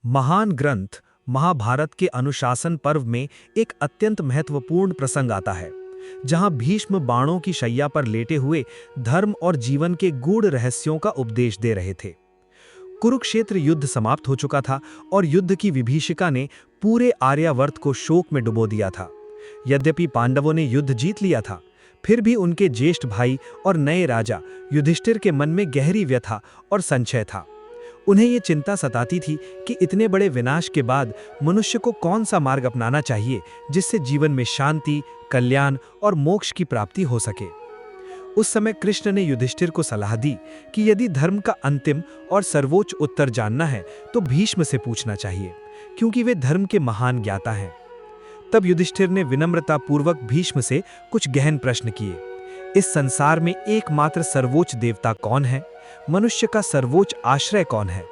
महान ग्रंथ महाभारत के अनुशासन पर्व में एक अत्यंत महत्वपूर्ण प्रसंग आता है, जहां भीष्म बाणों की शैया पर लेटे हुए धर्म और जीवन के गूढ़ रहस्यों का उपदेश दे रहे थे। कुरुक्षेत्र युद्ध समाप्त हो चुका था और युद्ध की विभीषिका ने पूरे आर्यावर्त को शोक में डुबो दिया था। यद्यपि पांडवों ने युद्ध जीत लिया था, फिर भी उनके ज्येष्ठ भाई और नए राजा युधिष्ठिर के मन में गहरी व्यथा और संशय था। उन्हें ये चिंता सताती थी कि इतने बड़े विनाश के बाद मनुष्य को कौन सा मार्ग अपनाना चाहिए जिससे जीवन में शांति, कल्याण और मोक्ष की प्राप्ति हो सके। उस समय कृष्ण ने युधिष्ठिर को सलाह दी कि यदि धर्म का अंतिम और सर्वोच्च उत्तर जानना है तो भीष्म से पूछना चाहिए, क्योंकि वे धर्म के महान ज्ञाता हैं। तब युधिष्ठिर ने विनम्रतापूर्वक भीष्म से कुछ गहन प्रश्न किए। इस संसार में एकमात्र सर्वोच्च देवता कौन है? मनुष्य का सर्वोच्च आश्रय कौन है?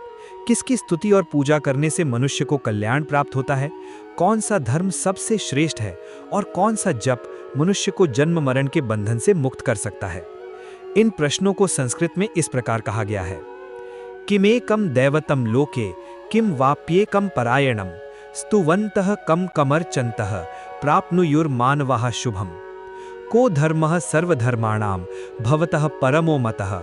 किसकी स्तुति और पूजा करने से मनुष्य को कल्याण प्राप्त होता है? कौन सा धर्म सबसे श्रेष्ठ है और कौन सा जप मनुष्य को जन्म मरण के बंधन से मुक्त कर सकता है? इन प्रश्नों को संस्कृत में इस प्रकार कहा गया है। किमेकम दैवतम लोके किम वाप्येकम परायणम स्तुवन्तः कम कमर्चन्तः प्राप्नुयुर्मानवः शुभम को धर्मः सर्वधर्माणां भवतः परमो मतः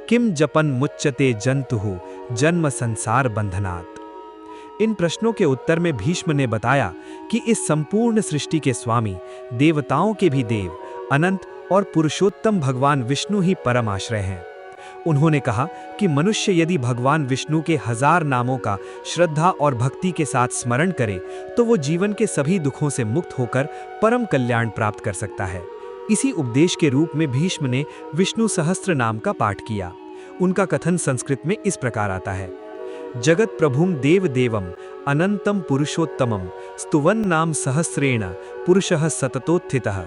किम जपन मुच्यते जंतुः जन्म संसार बंधनात्। इन प्रश्नों के उत्तर में भीष्म ने बताया कि इस संपूर्ण सृष्टि के स्वामी, देवताओं के भी देव, अनंत और पुरुषोत्तम भगवान विष्णु ही परम आश्रय हैं। उन्होंने कहा कि मनुष्य यदि भगवान विष्णु के 1000 नामों का श्रद्धा और भक्ति के साथ स्मरण करे तो वो जीवन के सभी दुखों से मुक्त होकर परम कल्याण प्राप्त कर सकता है। इसी उपदेश के रूप में भीष्म ने विष्णु सहस्त्र नाम का पाठ किया। उनका कथन संस्कृत में इस प्रकार आता है। जगत प्रभुम देव देवम अनंतम पुरुषोत्तमम स्तुवन नाम सहस्रेण पुरुषः सततोत्थितः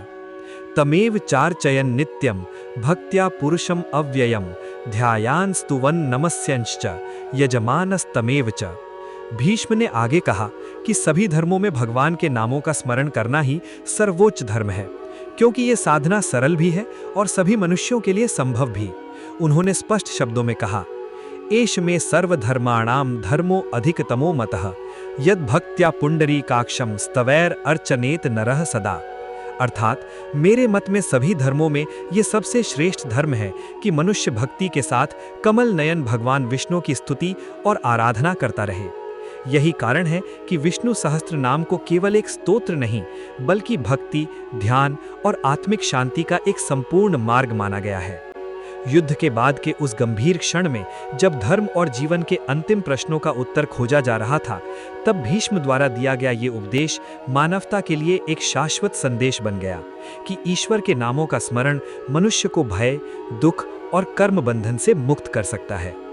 तमेव चार्चयन् नित्यं भक्त्या पुरुषम अव्ययम ध्यायान् स्तुवन नमस्यंश्च यजमानस्तमेव च। भीष्म ने आगे कहा कि सभी धर्मों में भगवान के नामों का स्मरण करना ही सर्वोच्च धर्म है, क्योंकि ये साधना सरल भी है और सभी मनुष्यों के लिए संभव भी। उन्होंने स्पष्ट शब्दों में कहा, एष में सर्वधर्माणां धर्मो अधिकतमो मतः यद भक्त्या पुंडरीकाक्षं स्तवैर अर्चनेत नरः सदा। अर्थात मेरे मत में सभी धर्मों में ये सबसे श्रेष्ठ धर्म है कि मनुष्य भक्ति के साथ कमल नयन भगवान विष्णु की स्तुति और आराधना करता रहे। यही कारण है कि विष्णु सहस्त्र नाम को केवल एक स्तोत्र नहीं, बल्कि भक्ति, ध्यान और आत्मिक शांति का एक संपूर्ण मार्ग माना गया है। युद्ध के बाद के उस गंभीर क्षण में जब धर्म और जीवन के अंतिम प्रश्नों का उत्तर खोजा जा रहा था, तब भीष्म द्वारा दिया गया ये उपदेश मानवता के लिए एक शाश्वत संदेश बन गया कि ईश्वर के नामों का स्मरण मनुष्य को भय, दुख और कर्म बंधन से मुक्त कर सकता है।